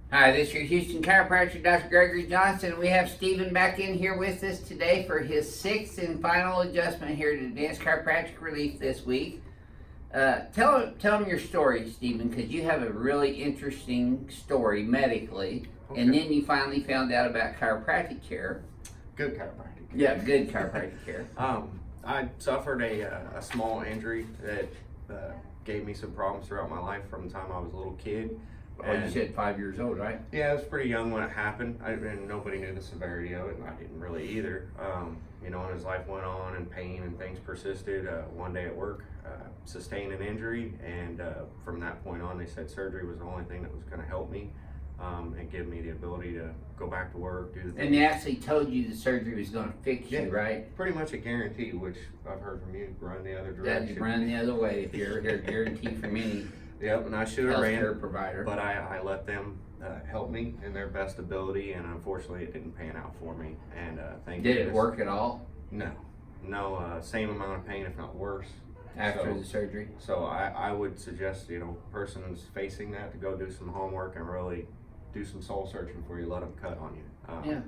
Hi, this is your Houston chiropractor, Dr. Gregory Johnson. We have Stephen back in here with us today for his sixth and final adjustment here to Advanced Chiropractic Relief this week. Tell him your story, Stephen, because you have a really interesting story medically, Okay. and then you finally found out about chiropractic care. Good chiropractic. Yeah, good chiropractic care. I suffered a small injury that gave me some problems throughout my life from the time I was a little kid. Oh, you said 5 years old, right? Yeah, I was pretty young when it happened, and nobody knew the severity of it, and I didn't really either. And as life went on and pain and things persisted, one day at work, sustained an injury, and from that point on, they said surgery was the only thing that was going to help me and give me the ability to go back to work, do the things. And they actually told you the surgery was going to fix you, right? Pretty much a guarantee, which I've heard from you, run the other direction. That run the other way if you're a guarantee from any Yep, and I should have ran, healthcare provider. but I let them help me in their best ability, and unfortunately, it didn't pan out for me. And thank Did goodness. it work at all No, same amount of pain, if not worse. after the surgery? So I would suggest person who's facing that to go do some homework and really do some soul searching before you let them cut on you. Yeah.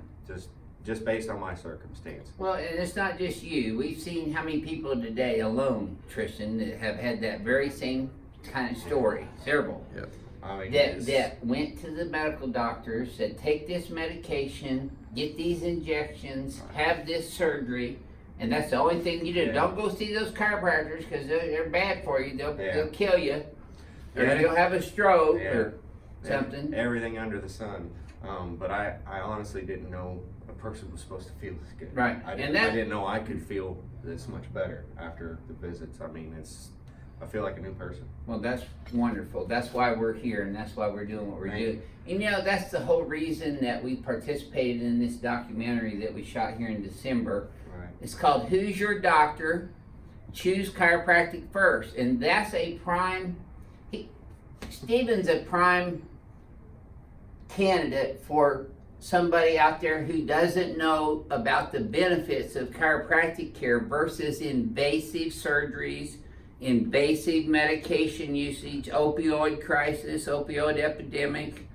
Just based on my circumstance. Well, and it's not just you. We've seen how many people today alone, Tristan, that have had that very same kind of story. Several. Yep. I mean, That went to the medical doctor, said, take this medication, get these injections, have this surgery, and that's the only thing you do. Yeah. Don't go see those chiropractors because they're bad for you. They'll kill you. Or Yeah. you'll have a stroke Yeah. or something. Everything under the sun. But I honestly didn't know a person was supposed to feel this good. Right. I And didn't know I could feel this much better after the visits. I mean, I feel like a new person. Well, that's wonderful. That's why we're here, and that's why we're doing what we're Thank doing. And that's the whole reason that we participated in this documentary that we shot here in December. Right. It's called Who's Your Doctor? Choose Chiropractic First. And that's a prime, Stephen's a prime candidate for somebody out there who doesn't know about the benefits of chiropractic care versus invasive surgeries, invasive medication usage, opioid crisis, opioid epidemic,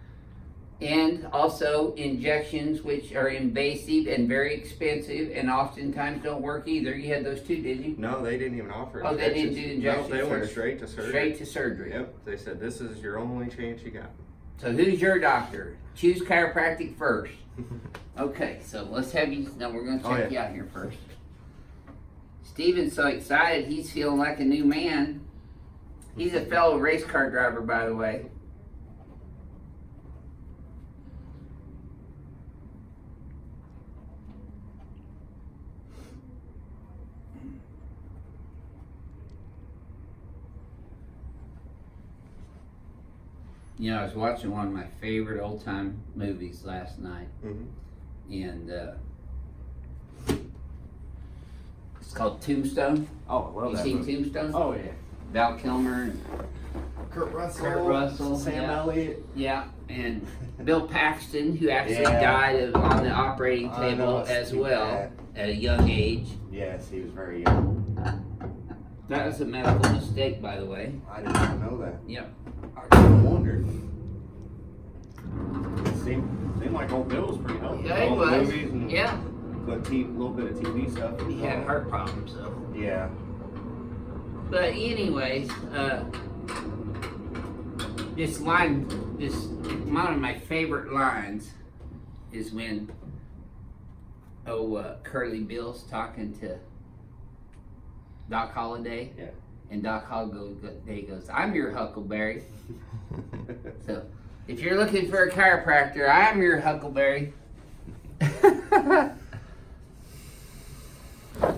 and also injections which are invasive and very expensive and oftentimes don't work either. You had those too, did you? No, they didn't even offer Oh, they didn't do injections. injections No, they went first. straight to surgery. Straight to surgery. Yep. They said this is your only chance you got. So who's your doctor? Choose chiropractic first. Okay, so let's have you, now we're gonna check you out here first. Steven's so excited, he's feeling like a new man. He's a fellow race car driver, by the way. I was watching one of my favorite old time movies last night, and it's called Tombstone. Oh, I love You that seen movie. Tombstone? Oh yeah. Val Kilmer and Kurt Russell, Sam yeah. Elliott. Yeah, and Bill Paxton, who actually Yeah. died on the operating I table know, as speak well that. at a young age. Yes, he was very young. That was a medical mistake, by the way. I did not know that. Yep. I kind of wondered. It seemed like old Bill was pretty healthy. Yeah, he All the was. movies and Yeah. a little bit of TV stuff. He had heart problems, though. Yeah. But anyways, one of my favorite lines is when Curly Bill's talking to Doc Holliday. Yeah. And Doc Holliday goes, I'm your Huckleberry. So if you're looking for a chiropractor, I'm your Huckleberry.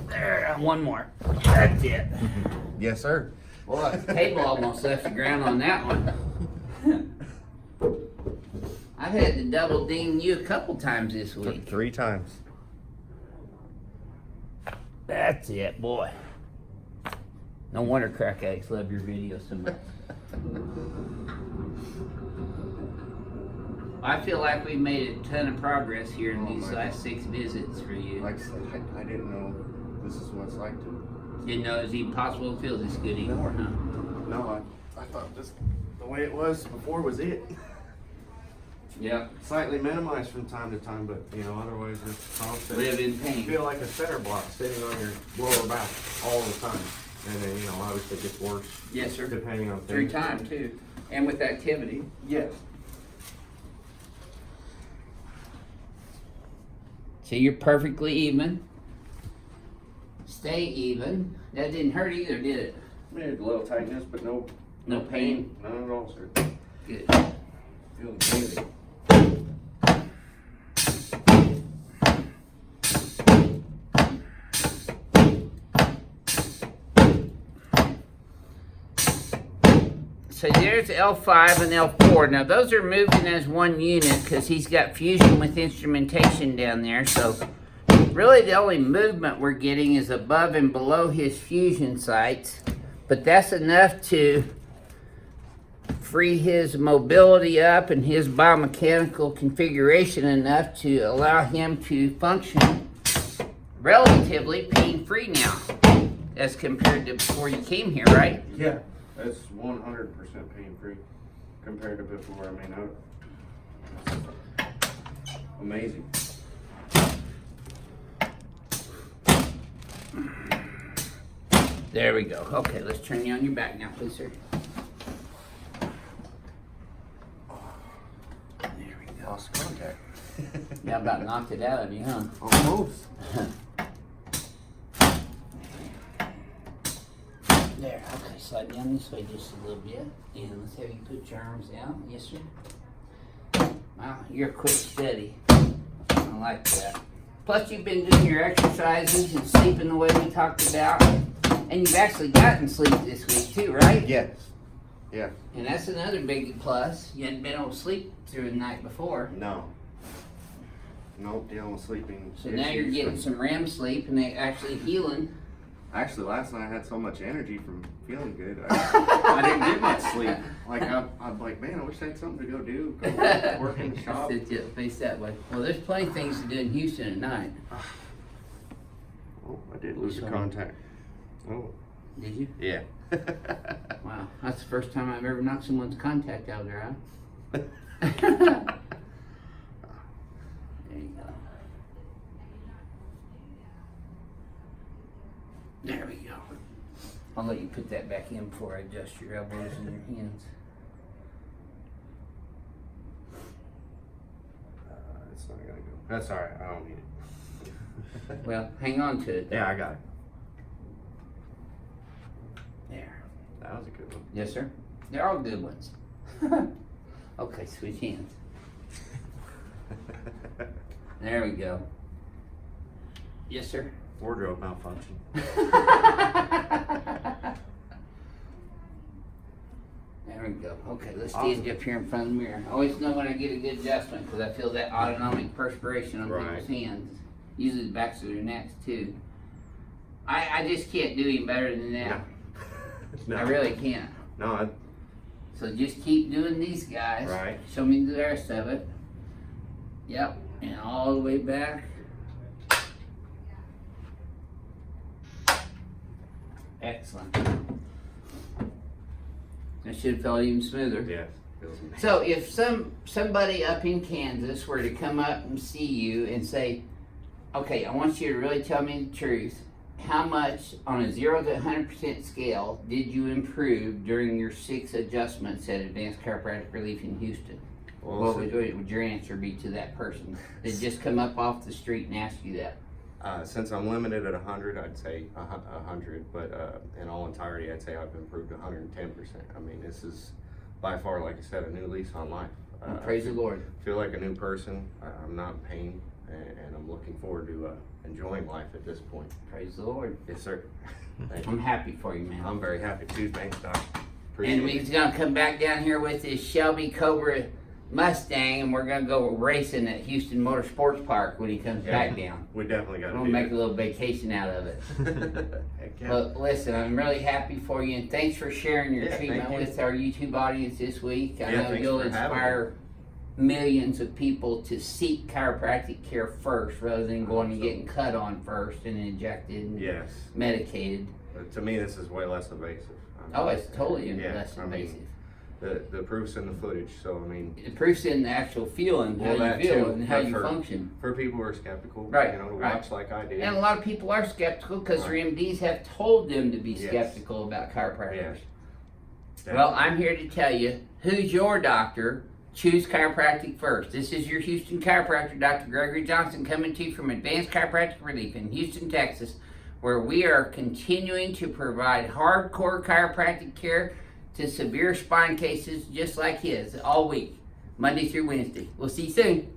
There, one more. That's it. Yes, sir. Boy, the table almost left the ground on that one. I've had to double ding you a couple times this week. 3 times. That's it, boy. No wonder crack addicts love your videos so much. I feel like we've made a ton of progress here in these last 6 visits for you. Like I said, I didn't know this is what it's like to. Didn't know it was even possible to feel this good anymore, huh? No, I thought this the way it was before was it. Yeah. Slightly minimized from time to time, but you know, otherwise it's constant. Live in You pain. feel like a center block sitting on your lower back all the time. And then, you know, obviously it gets worse. Yes, sir. Depending on Through things. time too, and with activity. Yes. So you're perfectly even. Stay even. That didn't hurt either, did it? There's a little tightness, but no pain. None at all, sir. Good. Feeling good. So there's L5 and L4. Now those are moving as one unit because he's got fusion with instrumentation down there. So really the only movement we're getting is above and below his fusion sites. But that's enough to free his mobility up and his biomechanical configuration enough to allow him to function relatively pain-free now as compared to before you came here, right? Yeah. That's 100% pain-free compared to before. I mean, amazing. There we go. Okay, let's turn you on your back now, please, sir. There we go. Lost contact. Yeah, about knocked it out of you, huh? Almost. There, okay, slide down this way just a little bit. And let's have you put your arms out. Yes, sir. Wow, you're quick, steady. I like that. Plus, you've been doing your exercises and sleeping the way we talked about. And you've actually gotten sleep this week, too, right? Yes. Yeah. And that's another big plus. You hadn't been able to sleep through the night before. No. Nope, dealing with sleeping. So now you're getting some REM sleep and they actually healing. Actually, last night I had so much energy from feeling good. I didn't get much sleep. Like, I'm like, man, I wish I had something to go do. Go work in the shop. Sit you face that way. Well, there's plenty of things to do in Houston at night. Oh, I did lose the contact. Oh. Did you? Yeah. Wow, that's the first time I've ever knocked someone's contact out of their eye. There you go. There we go. I'll let you put that back in before I adjust your elbows and your hands. It's not gonna go. That's all right. I don't need it. Well, hang on to it. Yeah, I got it. There. That was a good one. Yes, sir. They're all good ones. Okay, switch hands. There we go. Yes, sir. Wardrobe malfunction. There we go. Okay, let's stand you up here in front of the mirror. I always know when I get a good adjustment because I feel that autonomic perspiration on people's hands. Usually the backs of their necks too. I just can't do any better than that. No. I really can't. No, So just keep doing these guys. Right. Show me the rest of it. Yep. And all the way back. Excellent. That should have felt even smoother. yeah. Feels amazing. So if somebody up in Kansas were to come up and see you and say, okay, I want you to really tell me the truth. How much on a 0 to 100% scale did you improve during your 6 adjustments at Advanced Chiropractic Relief in Houston? Well, What would your answer be to that person that just come up off the street and ask you that? Since I'm limited at 100, I'd say 100, but in all entirety, I'd say I've improved 110%. I mean, this is by far, like I said, a new lease on life. Praise the Lord. Feel like a new person. I'm not in pain, and I'm looking forward to enjoying life at this point. Praise the Lord. Yes, sir. Thank I'm you. happy for you, man. I'm very happy too. Thanks, Doc. Appreciate And it. he's gonna come back down here with his Shelby Cobra Mustang, and we're gonna go racing at Houston Motor Sports Park when he comes back down. We definitely got We're to gonna do make a little vacation out of it. it. Heck yeah. But listen, I'm really happy for you, and thanks for sharing your Yeah, treatment thank you. with our YouTube audience this week. I Yeah, know thanks you'll for having inspire millions of people to seek chiropractic care first, rather than going and getting cut on first and injected and Yes. medicated. But to me, this is way less invasive. Oh, it's totally Yeah, less I mean, invasive. the proof's in the footage. So I mean, The proof's in the actual feeling, how Well, that you feel too, and how but you for- function. for people who are skeptical, Right, you know, to right. watch like I did. And a lot of people are skeptical because their Right. MDs have told them to be Yes. skeptical about chiropractors. Yes. Well, I'm here to tell you, who's your doctor? Choose chiropractic first. This is your Houston chiropractor, Dr. Gregory Johnson, coming to you from Advanced Chiropractic Relief in Houston, Texas, where we are continuing to provide hardcore chiropractic care to severe spine cases just like his all week, Monday through Wednesday. We'll see you soon.